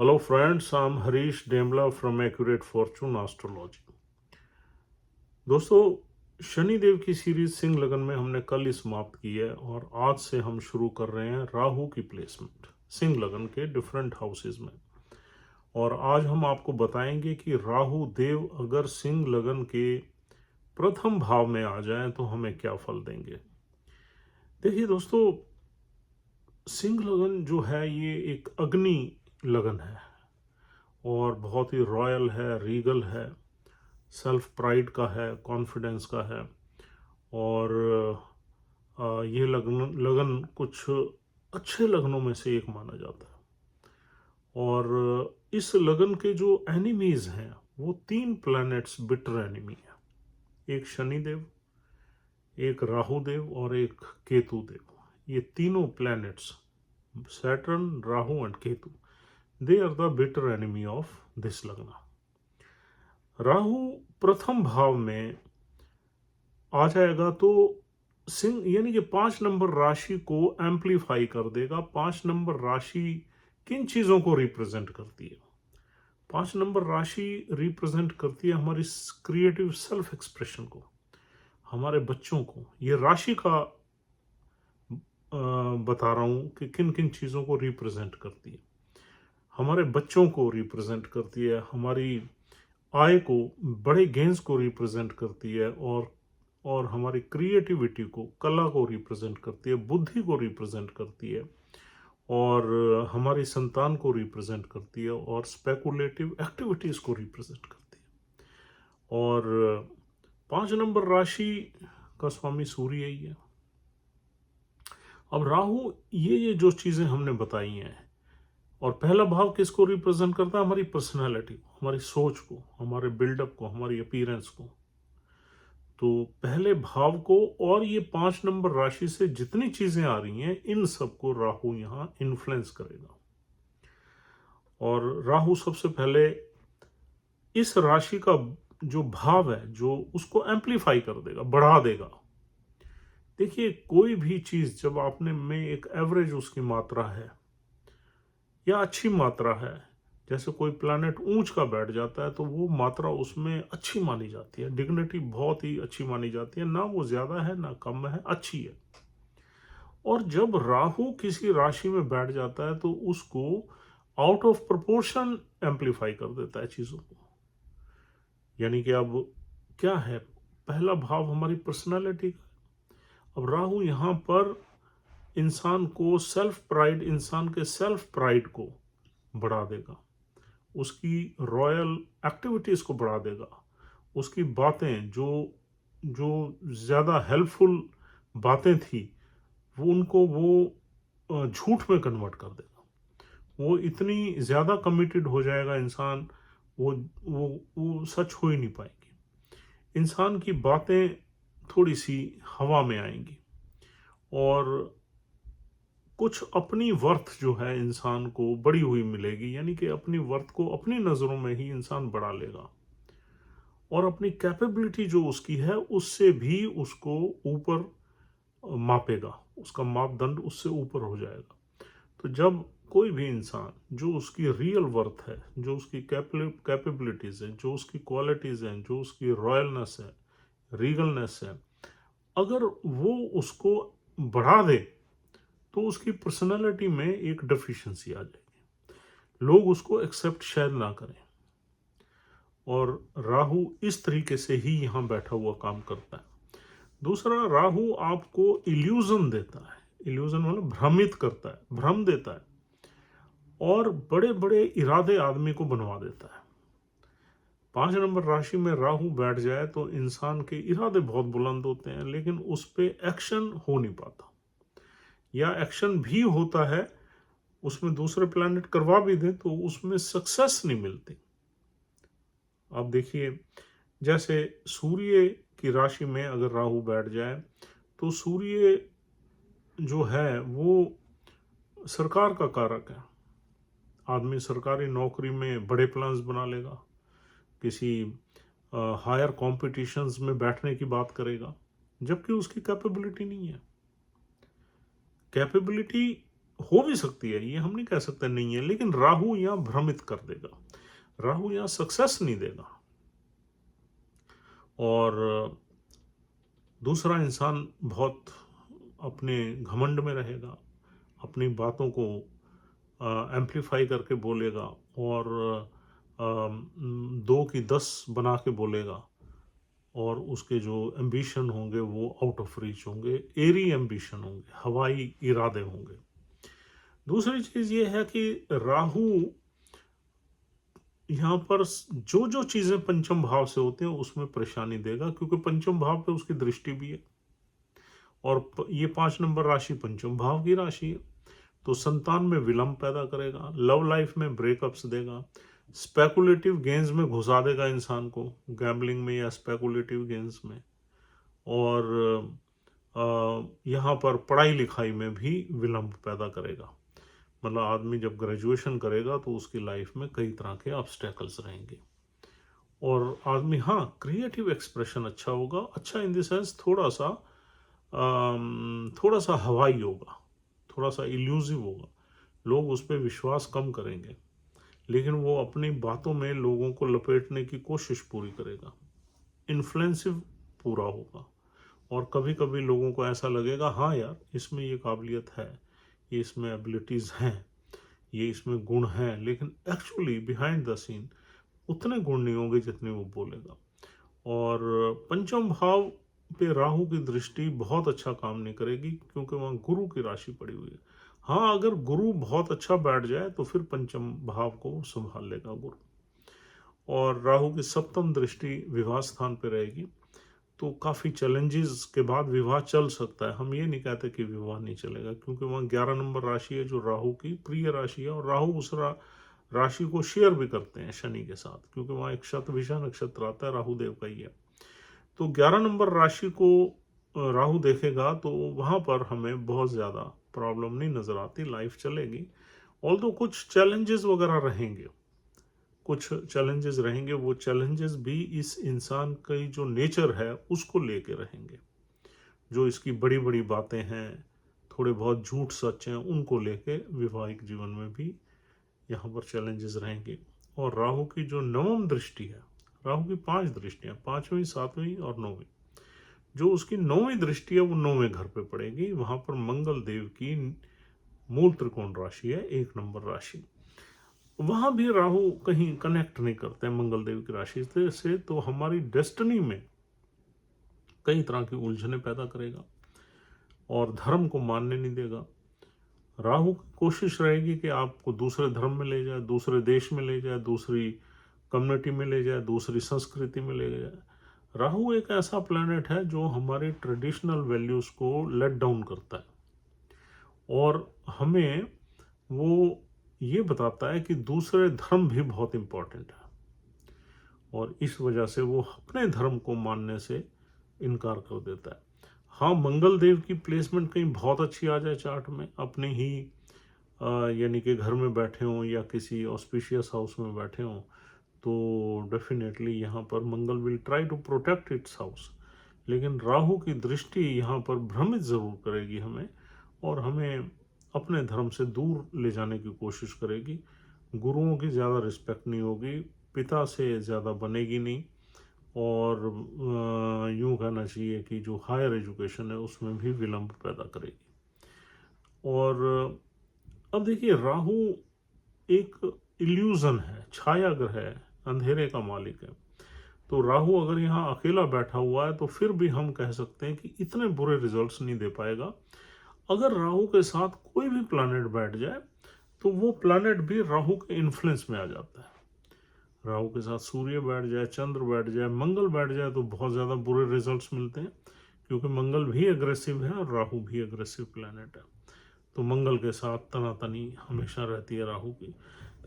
Hello friends, I'm Harish Demla from Accurate Fortune Astrology. दोस्तों, शनिदेव की series Singh लगन में हमने कल ही समाप्त की है और आज से हम शुरू कर रहे हैं राहु की प्लेसमेंट सिंह लगन के डिफरेंट हाउसेज में। और आज हम आपको बताएंगे कि राहु देव अगर सिंह लगन के प्रथम भाव में आ जाएं तो हमें क्या फल देंगे। देखिए दोस्तों, सिंह लगन जो है ये एक अग्नि लगन है और बहुत ही रॉयल है, रीगल है, सेल्फ प्राइड का है, कॉन्फिडेंस का है। और ये लगन लगन कुछ अच्छे लगनों में से एक माना जाता है। और इस लगन के जो एनिमीज हैं वो तीन प्लैनेट्स बिटर एनिमी हैं। एक शनिदेव, एक राहु देव और एक केतु देव। ये तीनों planets Saturn, Rahu and Ketu, they are the bitter enemy of this lagan. Rahu प्रथम भाव में आ जाएगा तो सिंह यानी कि 5 नंबर राशि को एम्पलीफाई कर देगा। 5 नंबर राशि किन चीज़ों को रिप्रेजेंट करती है? 5 नंबर राशि रिप्रेजेंट करती है हमारी क्रिएटिव सेल्फ एक्सप्रेशन को, हमारे बच्चों को। ये राशि का बता रहा हूँ कि किन किन चीज़ों को रिप्रेजेंट करती है। हमारे बच्चों को रिप्रेजेंट करती है, हमारी आय को, बड़े गेंस को रिप्रेजेंट करती है, और हमारी क्रिएटिविटी को, कला को रिप्रेजेंट करती है, बुद्धि को रिप्रेजेंट करती है, और हमारी संतान को रिप्रेजेंट करती है, और स्पेकुलेटिव एक्टिविटीज़ को रिप्रेजेंट करती है। और 5 नंबर राशि का स्वामी सूर्य ही है। अब राहु ये जो चीज़ें हमने बताई हैं, और पहला भाव किसको रिप्रेजेंट करता है? हमारी पर्सनालिटी को, हमारी सोच को, हमारे बिल्डअप को, हमारी अपीयरेंस को। तो पहले भाव को और ये 5 नंबर राशि से जितनी चीजें आ रही हैं इन सबको राहु यहां इन्फ्लुएंस करेगा। और राहु सबसे पहले इस राशि का जो भाव है जो उसको एम्पलीफाई कर देगा, बढ़ा देगा। देखिए, कोई भी चीज जब आपने में एक एवरेज उसकी मात्रा है या अच्छी मात्रा है, जैसे कोई प्लैनेट ऊंच का बैठ जाता है तो वो मात्रा उसमें अच्छी मानी जाती है, डिग्निटी बहुत ही अच्छी मानी जाती है, ना वो ज्यादा है ना कम है, अच्छी है। और जब राहु किसी राशि में बैठ जाता है तो उसको आउट ऑफ प्रोपोर्शन एम्पलीफाई कर देता है चीजों को। यानी कि अब क्या है, पहला भाव हमारी पर्सनालिटी का। अब राहु यहाँ पर इंसान को सेल्फ प्राइड, इंसान के सेल्फ प्राइड को बढ़ा देगा, उसकी रॉयल एक्टिविटीज को बढ़ा देगा, उसकी बातें जो जो ज्यादा हेल्पफुल बातें थी वो उनको वो झूठ में कन्वर्ट कर देगा। वो इतनी ज्यादा कमिटेड हो जाएगा इंसान, वो वो सच हो ही नहीं पाएगी। इंसान की बातें थोड़ी सी हवा में आएंगी, और कुछ अपनी वर्थ जो है इंसान को बढ़ी हुई मिलेगी। यानी कि अपनी वर्थ को अपनी नज़रों में ही इंसान बढ़ा लेगा, और अपनी कैपेबिलिटी जो उसकी है उससे भी उसको ऊपर मापेगा, उसका मापदंड उससे ऊपर हो जाएगा। तो जब कोई भी इंसान जो उसकी रियल वर्थ है, जो उसकी कैपेबिलिटीज़ हैं, जो उसकी क्वालिटीज़ हैं, जो उसकी रॉयलनेस है, रीगलनेस है, अगर वो उसको बढ़ा दे तो उसकी पर्सनालिटी में एक डेफिशिएंसी आ जाएगी, लोग उसको एक्सेप्ट शायद ना करें। और राहु इस तरीके से ही यहाँ बैठा हुआ काम करता है। दूसरा, राहु आपको इल्यूजन देता है। इल्यूजन मतलब भ्रमित करता है, भ्रम देता है, और बड़े बड़े इरादे आदमी को बनवा देता है। 5 नंबर राशि में राहु बैठ जाए तो इंसान के इरादे बहुत बुलंद होते हैं, लेकिन उस पर एक्शन हो नहीं पाता, या एक्शन भी होता है उसमें दूसरे प्लैनेट करवा भी दे तो उसमें सक्सेस नहीं मिलती। आप देखिए, जैसे सूर्य की राशि में अगर राहु बैठ जाए तो सूर्य जो है वो सरकार का कारक है। आदमी सरकारी नौकरी में बड़े प्लान्स बना लेगा, किसी हायर कॉम्पिटिशन्स में बैठने की बात करेगा, जबकि उसकी कैपेबिलिटी नहीं है। कैपेबिलिटी हो भी सकती है, ये हम नहीं कह सकते नहीं है, लेकिन राहु यहाँ भ्रमित कर देगा, राहु यहाँ सक्सेस नहीं देगा। और दूसरा, इंसान बहुत अपने घमंड में रहेगा, अपनी बातों को एम्पलीफाई करके बोलेगा, और दो की 10 बना के बोलेगा, और उसके जो एम्बिशन होंगे वो आउट ऑफ रीच होंगे, एरी एम्बिशन होंगे, हवाई इरादे होंगे। दूसरी चीज ये है कि राहु यहाँ पर जो जो चीजें पंचम भाव से होती हैं उसमें परेशानी देगा, क्योंकि पंचम भाव पे उसकी दृष्टि भी है, और ये 5 नंबर राशि पंचम भाव की राशि है, तो संतान में विलंब पैदा करेगा, लव लाइफ में ब्रेकअप्स देगा, स्पेकुलेटिव गेम्स में घुसा देगा इंसान को, गैम्बलिंग में या स्पेकुलेटिव गेम्स में, और यहाँ पर पढ़ाई लिखाई में भी विलंब पैदा करेगा। मतलब आदमी जब ग्रेजुएशन करेगा तो उसकी लाइफ में कई तरह के ऑब्स्टेकल्स रहेंगे, और आदमी, हाँ, क्रिएटिव एक्सप्रेशन अच्छा होगा, अच्छा इन द सेंस थोड़ा सा हवाई होगा, थोड़ा सा इल्यूसिव होगा, लोग उस पर विश्वास कम करेंगे, लेकिन वो अपनी बातों में लोगों को लपेटने की कोशिश पूरी करेगा, इन्फ्लुएंसिव पूरा होगा, और कभी कभी लोगों को ऐसा लगेगा हाँ यार इसमें ये काबिलियत है, ये इसमें एबिलिटीज़ हैं, ये इसमें गुण हैं, लेकिन एक्चुअली बिहाइंड द सीन उतने गुण नहीं होंगे जितने वो बोलेगा। और पंचम भाव पे राहु की दृष्टि बहुत अच्छा काम नहीं करेगी, क्योंकि वहाँ गुरु की राशि पड़ी हुई है। हाँ, अगर गुरु बहुत अच्छा बैठ जाए तो फिर पंचम भाव को संभाल लेगा गुरु। और राहु की सप्तम दृष्टि विवाह स्थान पे रहेगी, तो काफ़ी चैलेंजेस के बाद विवाह चल सकता है। हम ये नहीं कहते कि विवाह नहीं चलेगा, क्योंकि वहाँ 11 नंबर राशि है जो राहु की प्रिय राशि है, और राहु उस राशि को शेयर भी करते हैं शनि के साथ, क्योंकि वहाँ एक शतभिषा नक्षत्र आता है, राहु देव का ही है। तो 11 नंबर राशि को राहु देखेगा तो वहाँ पर हमें बहुत ज़्यादा प्रॉब्लम नहीं नज़र आती, लाइफ चलेगी। ऑल्दो कुछ चैलेंजेस वगैरह रहेंगे, कुछ चैलेंजेस रहेंगे, वो चैलेंजेस भी इस इंसान की जो नेचर है उसको लेके रहेंगे, जो इसकी बड़ी बड़ी बातें हैं, थोड़े बहुत झूठ सच हैं, उनको लेके वैवाहिक जीवन में भी यहाँ पर चैलेंजेस रहेंगे। और राहु की जो नवम दृष्टि है, राहु की 5 दृष्टियां, 5वीं 7वीं और 9वीं, जो उसकी 9वीं दृष्टि है वो 9वें घर पे पड़ेगी, वहां पर मंगल देव की मूल त्रिकोण राशि है, 1 नंबर राशि। वहां भी राहु कहीं कनेक्ट नहीं करते हैं मंगल देव की राशि से, तो हमारी डेस्टिनी में कई तरह की उलझने पैदा करेगा, और धर्म को मानने नहीं देगा। राहु की कोशिश रहेगी कि आपको दूसरे धर्म में ले जाए, दूसरे देश में ले जाए, दूसरी कम्युनिटी में ले जाए, दूसरी संस्कृति में ले जाए। राहु एक ऐसा प्लैनेट है जो हमारे ट्रेडिशनल वैल्यूज को लेट डाउन करता है, और हमें वो ये बताता है कि दूसरे धर्म भी बहुत इंपॉर्टेंट है, और इस वजह से वो अपने धर्म को मानने से इनकार कर देता है। हाँ, मंगल देव की प्लेसमेंट कहीं बहुत अच्छी आ जाए चार्ट में, अपने ही यानी कि घर में बैठे हों या किसी ऑस्पिशियस हाउस में बैठे हों, तो डेफिनेटली यहाँ पर Mangal will try to protect its house, लेकिन राहु की दृष्टि यहाँ पर भ्रमित जरूर करेगी हमें, और हमें अपने धर्म से दूर ले जाने की कोशिश करेगी। गुरुओं की ज़्यादा रिस्पेक्ट नहीं होगी, पिता से ज़्यादा बनेगी नहीं, और यूँ कहना चाहिए कि जो हायर एजुकेशन है उसमें भी विलंब पैदा करेगी। और अब देखिए, राहु एक इल्यूजन है, छाया ग्रह है, अंधेरे का मालिक है। तो राहु अगर यहाँ अकेला बैठा हुआ है तो फिर भी हम कह सकते हैं कि इतने बुरे रिजल्ट्स नहीं दे पाएगा। अगर राहु के साथ कोई भी प्लैनेट बैठ जाए तो वो प्लैनेट भी राहु के इन्फ्लुएंस में आ जाता है। राहु के साथ सूर्य बैठ जाए, चंद्र बैठ जाए, मंगल बैठ जाए तो बहुत ज़्यादा बुरे रिजल्ट्स मिलते हैं, क्योंकि मंगल भी अग्रेसिव है और राहु भी अग्रेसिव प्लैनेट है। तो मंगल के साथ तनातनी हमेशा रहती है राहु की।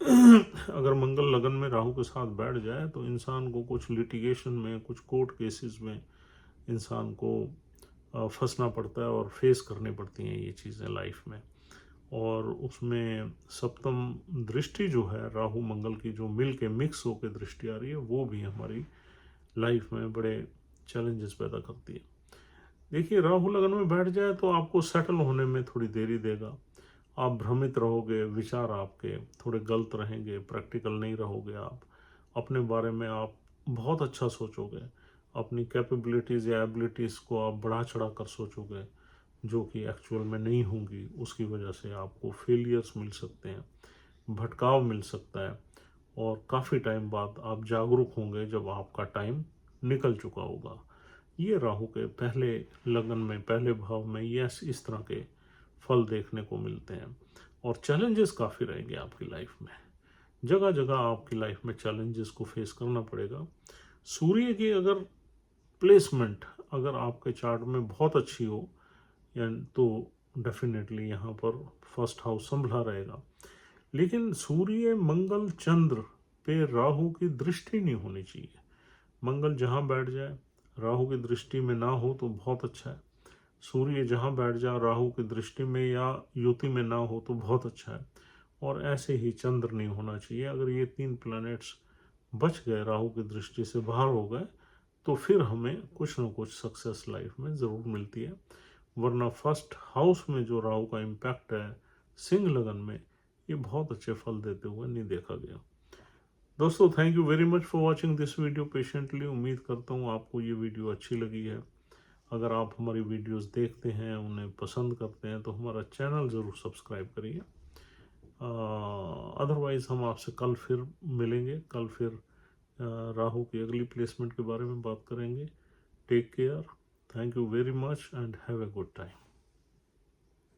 अगर मंगल लगन में राहु के साथ बैठ जाए तो इंसान को कुछ लिटिगेशन में, कुछ कोर्ट केसेस में इंसान को फंसना पड़ता है, और फेस करनी पड़ती हैं ये चीज़ें लाइफ में। और उसमें सप्तम दृष्टि जो है राहु मंगल की, जो मिल के मिक्स होकर दृष्टि आ रही है, वो भी हमारी लाइफ में बड़े चैलेंजेस पैदा करती है। देखिए, राहु लगन में बैठ जाए तो आपको सेटल होने में थोड़ी देरी देगा, आप भ्रमित रहोगे, विचार आपके थोड़े गलत रहेंगे, प्रैक्टिकल नहीं रहोगे आप, अपने बारे में आप बहुत अच्छा सोचोगे, अपनी कैपेबिलिटीज़ या एबिलिटीज़ को आप बढ़ा चढ़ा कर सोचोगे, जो कि एक्चुअल में नहीं होंगी। उसकी वजह से आपको फेलियर्स मिल सकते हैं, भटकाव मिल सकता है, और काफ़ी टाइम बाद आप जागरूक होंगे जब आपका टाइम निकल चुका होगा। ये राहु के पहले लगन में, पहले भाव में ये इस तरह के फल देखने को मिलते हैं। और चैलेंजेस काफ़ी रहेंगे आपकी लाइफ में, जगह जगह आपकी लाइफ में चैलेंजेस को फेस करना पड़ेगा। सूर्य की अगर प्लेसमेंट अगर आपके चार्ट में बहुत अच्छी हो, या तो डेफिनेटली यहाँ पर फर्स्ट हाउस संभला रहेगा। लेकिन सूर्य मंगल चंद्र पे राहु की दृष्टि नहीं होनी चाहिए। मंगल जहाँ बैठ जाए, राहु की दृष्टि में ना हो तो बहुत अच्छा है। सूर्य जहाँ बैठ जाए, राहु की दृष्टि में या युति में ना हो तो बहुत अच्छा है। और ऐसे ही चंद्र नहीं होना चाहिए। अगर ये 3 प्लैनेट्स बच गए, राहु की दृष्टि से बाहर हो गए, तो फिर हमें कुछ ना कुछ सक्सेस लाइफ में ज़रूर मिलती है। वरना फर्स्ट हाउस में जो राहु का इम्पैक्ट है सिंह लगन में, ये बहुत अच्छे फल देते हुए नहीं देखा गया। दोस्तों, thank you very much for watching this video patiently. उम्मीद करता हूँ आपको ये वीडियो अच्छी लगी है। अगर आप हमारी वीडियोस देखते हैं, उन्हें पसंद करते हैं, तो हमारा चैनल ज़रूर सब्सक्राइब करिए। अदरवाइज़ हम आपसे कल फिर मिलेंगे। कल फिर राहु की अगली प्लेसमेंट के बारे में बात करेंगे। Take care, thank you very much and have a good time.